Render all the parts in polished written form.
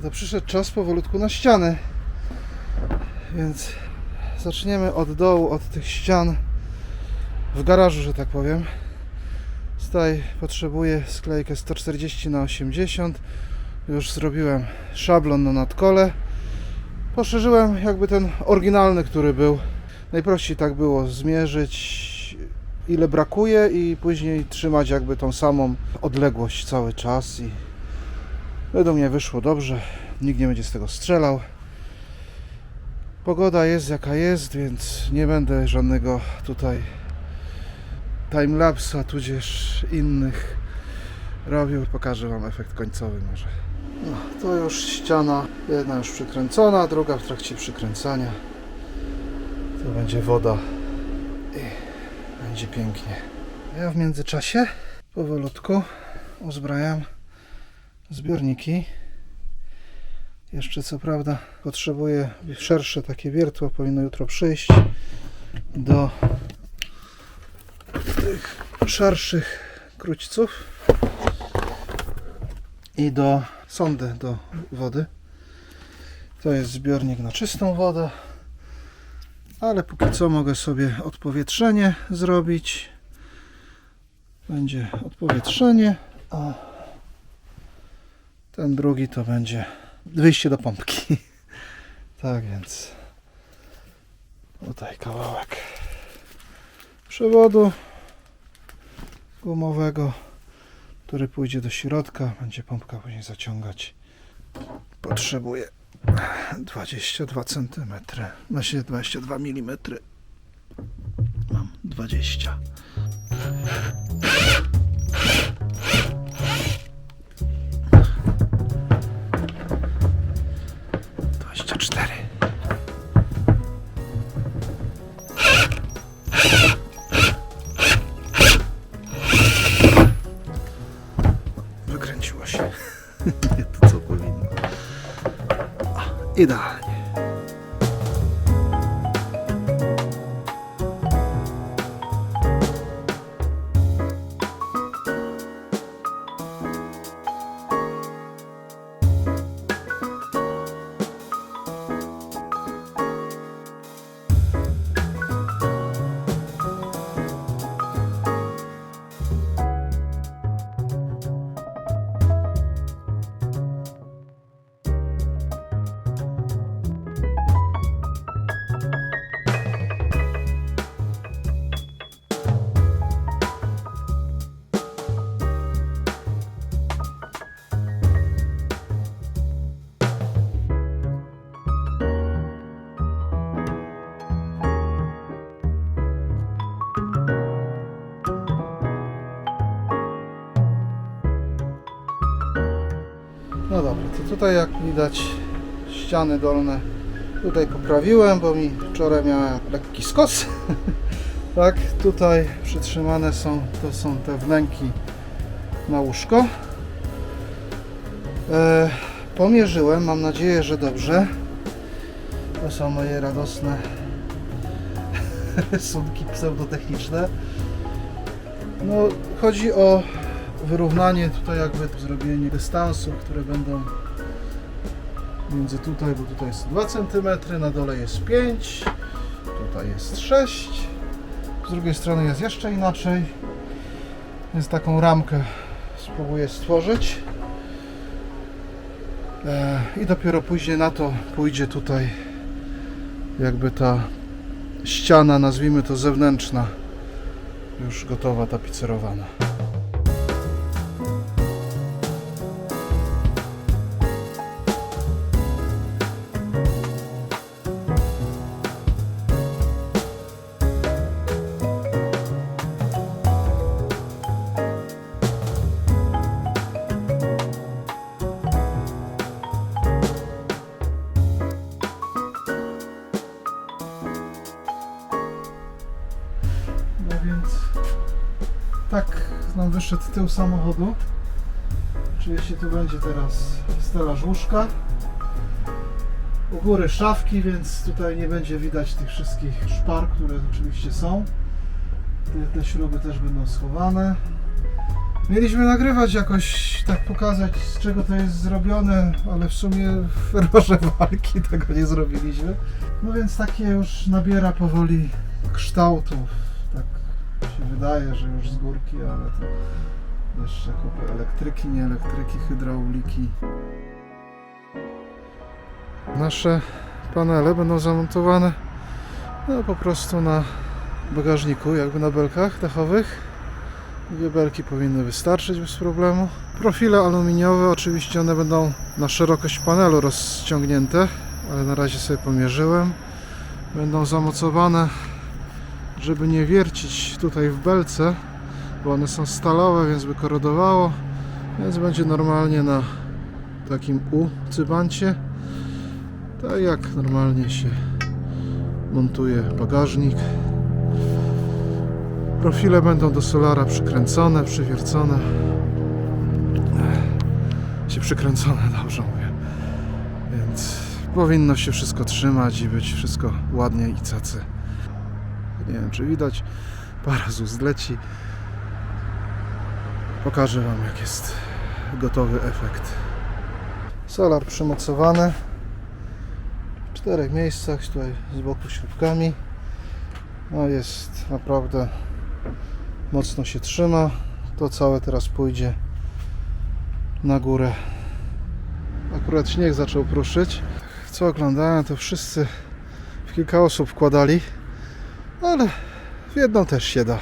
to przyszedł czas powolutku na ściany. Więc zaczniemy od dołu, od tych ścian w garażu, że tak powiem. Tutaj potrzebuję sklejkę 140×80. Już zrobiłem szablon na nadkole. Poszerzyłem jakby ten oryginalny, który był. Najprościej tak było zmierzyć, ile brakuje i później trzymać jakby tą samą odległość cały czas. I według mnie wyszło dobrze. Nikt nie będzie z tego strzelał. Pogoda jest jaka jest, więc nie będę żadnego tutaj timelapsa tudzież innych robił. Pokażę Wam efekt końcowy może. No, to już ściana, jedna już przykręcona, druga w trakcie przykręcania. To będzie woda i będzie pięknie. Ja w międzyczasie powolutku uzbrajam zbiorniki. Jeszcze co prawda potrzebuję szersze takie wiertło, powinno jutro przyjść do tych szerszych krućców i do sondy do wody. To jest zbiornik na czystą wodę, ale póki co mogę sobie odpowietrzenie zrobić. Będzie odpowietrzenie, a ten drugi to będzie wyjście do pompki. Tak więc tutaj kawałek przewodu gumowego, który pójdzie do środka, będzie pompka później zaciągać. Potrzebuję 22 cm, właśnie 22 mm. Mam 20. Wykręciło się. Nie to co powinno. Idealnie. No dobra, to tutaj jak widać ściany dolne tutaj poprawiłem, bo mi wczoraj miałem lekki skos. Tak, tutaj przytrzymane są, to są te wnęki na łóżko. Pomierzyłem, mam nadzieję, że dobrze. To są moje radosne rysunki pseudotechniczne. No, chodzi o wyrównanie tutaj, jakby zrobienie dystansu, które będą między tutaj, bo tutaj jest 2 cm, na dole jest 5, tutaj jest 6, z drugiej strony jest jeszcze inaczej, więc taką ramkę spróbuję stworzyć i dopiero później na to pójdzie tutaj jakby ta ściana, nazwijmy to zewnętrzna, już gotowa, tapicerowana. No więc tak nam wyszedł tył samochodu. Oczywiście tu będzie teraz stelaż łóżka. U góry szafki, więc tutaj nie będzie widać tych wszystkich szpar, które oczywiście są. Te śruby też będą schowane. Mieliśmy nagrywać jakoś, tak pokazać, z czego to jest zrobione, ale w sumie w ferworze walki tego nie zrobiliśmy. No więc takie już nabiera powoli kształtów. Tak się wydaje, że już z górki, ale to jeszcze kupę elektryki, nie elektryki, hydrauliki. Nasze panele będą zamontowane no, po prostu na bagażniku, jakby na belkach dachowych. Dwie belki powinny wystarczyć bez problemu. Profile aluminiowe, oczywiście one będą na szerokość panelu rozciągnięte, ale na razie sobie pomierzyłem. Będą zamocowane, żeby nie wiercić tutaj w belce, bo one są stalowe, więc by korodowało, więc będzie normalnie na takim U-cybancie, tak jak normalnie się montuje bagażnik. Profile będą do solara przykręcone, przywiercone. Przykręcone, dobrze mówię. Więc powinno się wszystko trzymać i być wszystko ładnie i cacy. Nie wiem, czy widać. Parę z ust leci. Pokażę Wam, jak jest gotowy efekt. Solar przymocowany w 4 miejscach, tutaj z boku śrubkami. No jest naprawdę mocno się trzyma. To całe teraz pójdzie na górę. Akurat śnieg zaczął pruszyć. Co oglądałem, to wszyscy w kilka osób wkładali, ale w jedną też się da.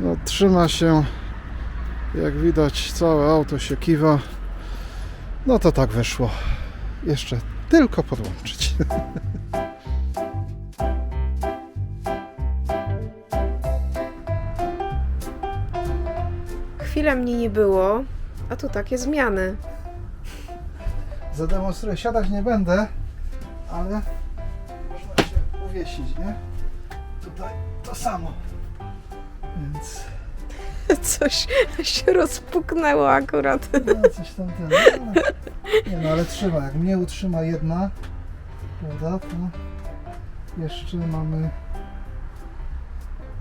No, trzyma się, jak widać, całe auto się kiwa. No to tak wyszło. Jeszcze tylko podłączyć. Chwilę mnie nie było, a tu takie zmiany. Zademonstruję. Siadać nie będę, ale można się uwiesić, nie? Tutaj to samo. Więc Coś się rozpuknęło akurat. no, coś tam ten. Nie no, ale trzyma. Jak mnie utrzyma jedna, prawda, to jeszcze mamy.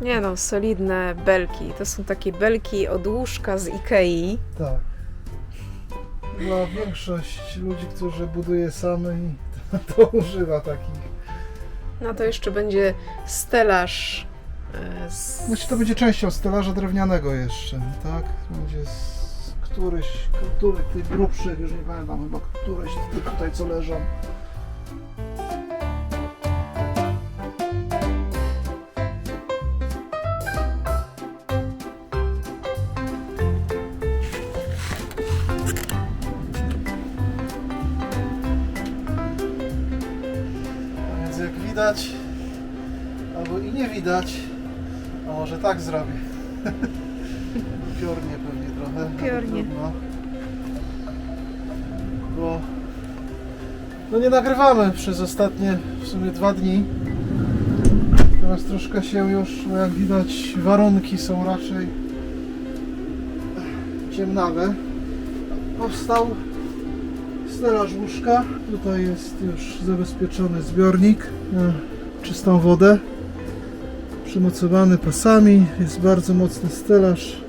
Nie no, solidne belki. To są takie belki od łóżka z Ikei. Tak. Chyba większość ludzi, którzy buduje samy i to używa takich. No to jeszcze będzie stelaż Znaczy to będzie częścią stelaża drewnianego jeszcze, tak? Będzie z któryś tych grubszych, już nie pamiętam, chyba któryś z tych tutaj co leżą. A więc jak widać, albo i nie widać, a może tak zrobię. Piornie pewnie trochę. Piornie. No. Bo no nie nagrywamy przez ostatnie w sumie 2 dni. Teraz troszkę się już, bo jak widać, warunki są raczej ciemnawe. Powstał stelaż łóżka. Tutaj jest już zabezpieczony zbiornik na czystą wodę. Przymocowany pasami. Jest bardzo mocny stelaż.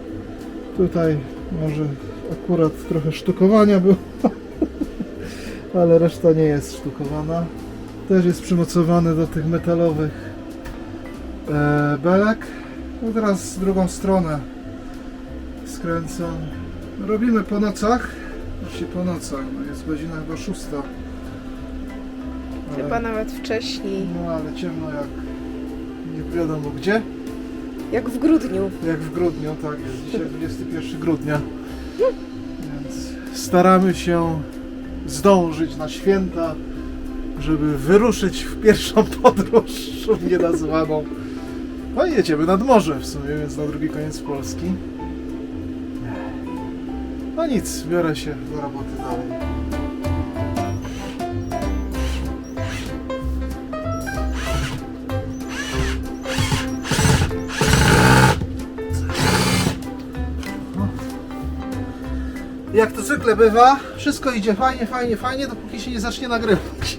Tutaj może akurat trochę sztukowania było, ale reszta nie jest sztukowana. Też jest przymocowany do tych metalowych belek. No teraz drugą stronę skręcam. Robimy po nocach. Właściwie po nocach, no jest godzina chyba 6. Chyba nawet wcześniej. No ale ciemno jak nie wiadomo gdzie. Jak w grudniu. Jak w grudniu, tak jest. Dzisiaj 21 grudnia. Więc staramy się zdążyć na święta, żeby wyruszyć w pierwszą podróż szumnie nazwaną. No i jedziemy nad morze w sumie, więc na drugi koniec Polski. No nic, biorę się do roboty dalej. Jak to zwykle bywa, wszystko idzie fajnie, dopóki się nie zacznie nagrywać.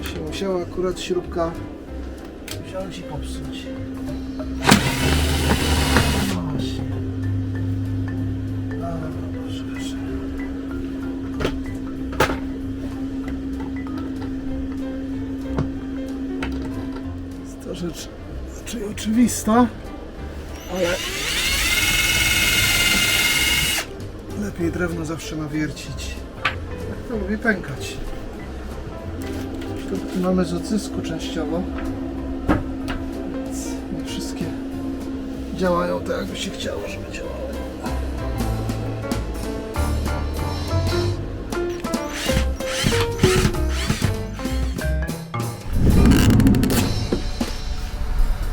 Się musiała akurat śrubka wziąć i popsuć. rzecz raczej oczywista, ale lepiej drewno zawsze nawiercić. Tak to lubi pękać. Sztuki mamy z odzysku częściowo, więc nie wszystkie działają tak, jakby się chciało, żeby działały.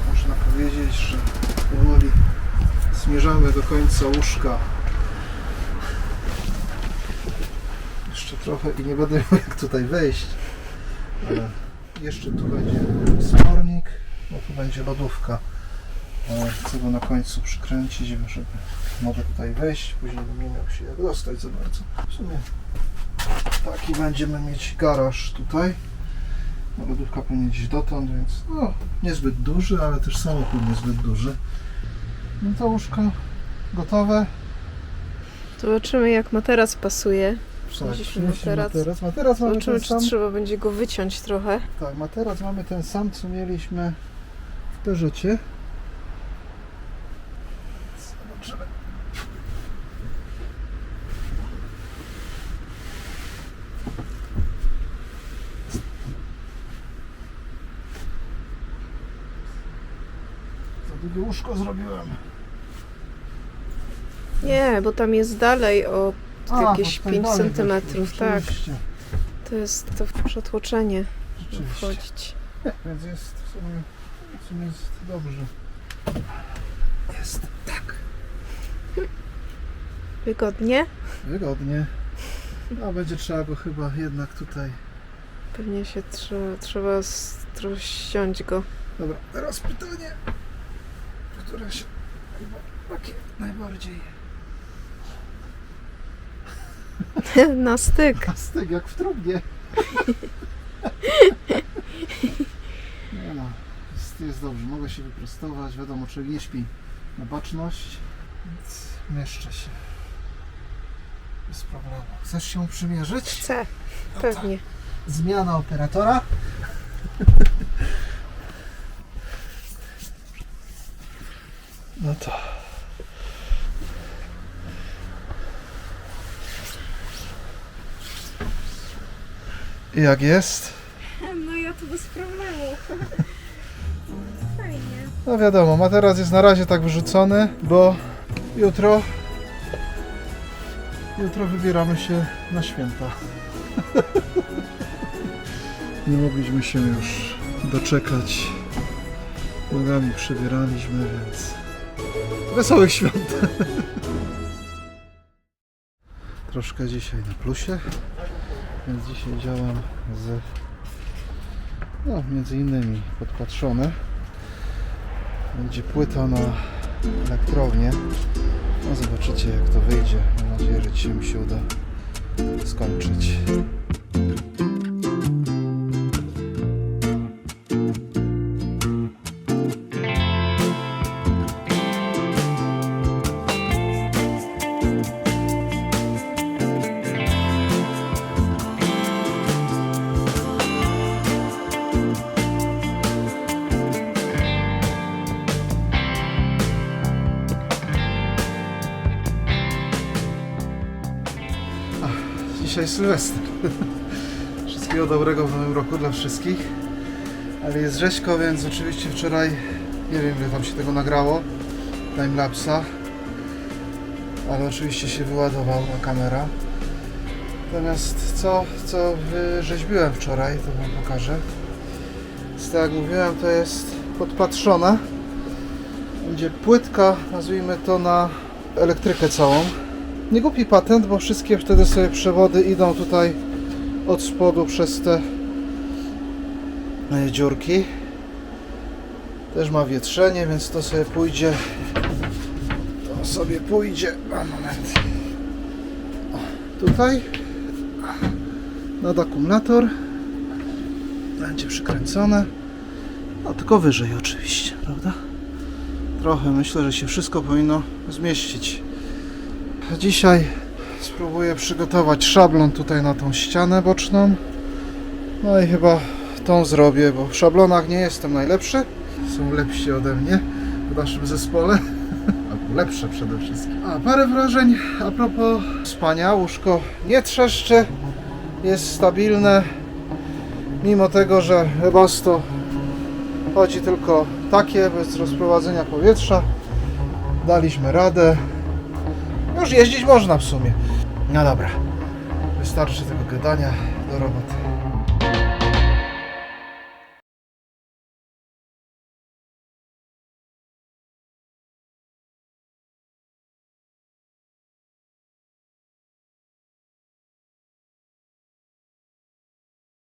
Można powiedzieć, że powoli zmierzamy do końca łóżka. Jeszcze trochę i nie będę miał jak tutaj wejść. Ale jeszcze tu będzie spornik, bo tu będzie lodówka. Ale chcę go na końcu przykręcić, żeby mogę tutaj wejść, później nie miał się jak dostać za bardzo. W sumie taki będziemy mieć garaż tutaj. No, lodówka powinna gdzieś dotąd, więc no, niezbyt duży, ale też samochód niezbyt duży. No to łóżko gotowe. Zobaczymy, jak materac pasuje. Tak, Przynieśliśmy przynieśliśmy materac. Materac mamy Zobaczymy, ten czy sam. trzeba będzie go wyciąć trochę. Tak, materac mamy ten sam, co mieliśmy w Peugeocie. Zobaczymy. Za długie łóżko zrobiłem. Nie, bo tam jest dalej o jakieś bo tutaj 5 dalej centymetrów, weszło, tak. rzeczywiście. To jest to przetłoczenie. Rzeczywiście. Wchodzić. Więc jest w sumie jest dobrze. Jest tak. Wygodnie? Wygodnie. A będzie trzeba go chyba jednak tutaj. Pewnie się trzeba ściąć go. Dobra, teraz pytanie, które się chyba takie najbardziej Na styk. na styk, jak w trumnie. Nie no, jest dobrze, mogę się wyprostować, wiadomo, człowiek nie śpi na baczność, więc mieszczę się bez problemu. Chcesz się przymierzyć? Chcę, No pewnie. tak. Zmiana operatora. No to i jak jest? No ja to bez problemu. Fajnie. No wiadomo, materac jest na razie tak wyrzucony, bo jutro wybieramy się na święta. Nie mogliśmy się już doczekać. Nogami przebieraliśmy, więc wesołych świąt. Troszkę dzisiaj na plusie, więc dzisiaj działam między innymi podpatrzone. Będzie płyta na elektrownię. No zobaczycie, jak to wyjdzie. Mam nadzieję, że dzisiaj mi się uda skończyć. Dzisiaj Sylwester. Wszystkiego dobrego w nowym roku dla wszystkich. Ale jest rzeźko, więc oczywiście wczoraj nie wiem, ile tam się tego nagrało, timelapsa, ale oczywiście się wyładowała kamera. Natomiast co wyrzeźbiłem wczoraj, to wam pokażę. Więc tak jak mówiłem, to jest podpatrzone. Będzie płytka, nazwijmy to, na elektrykę całą. Nie głupi patent, bo wszystkie wtedy sobie przewody idą tutaj od spodu przez te dziurki. Też ma wietrzenie, więc to sobie pójdzie. Moment. Tutaj nad akumulator. Będzie przykręcone. No tylko wyżej oczywiście, prawda? Trochę myślę, że się wszystko powinno zmieścić. Dzisiaj spróbuję przygotować szablon tutaj na tą ścianę boczną. No i chyba tą zrobię, bo w szablonach nie jestem najlepszy, są lepsi ode mnie w naszym zespole. Albo lepsze przede wszystkim. A parę wrażeń a propos spania. Łóżko nie trzeszczy, jest stabilne. Mimo tego, że Webasto chodzi tylko takie, bez rozprowadzenia powietrza. Daliśmy radę. Już jeździć można w sumie. No dobra. Wystarczy tego gadania, do roboty.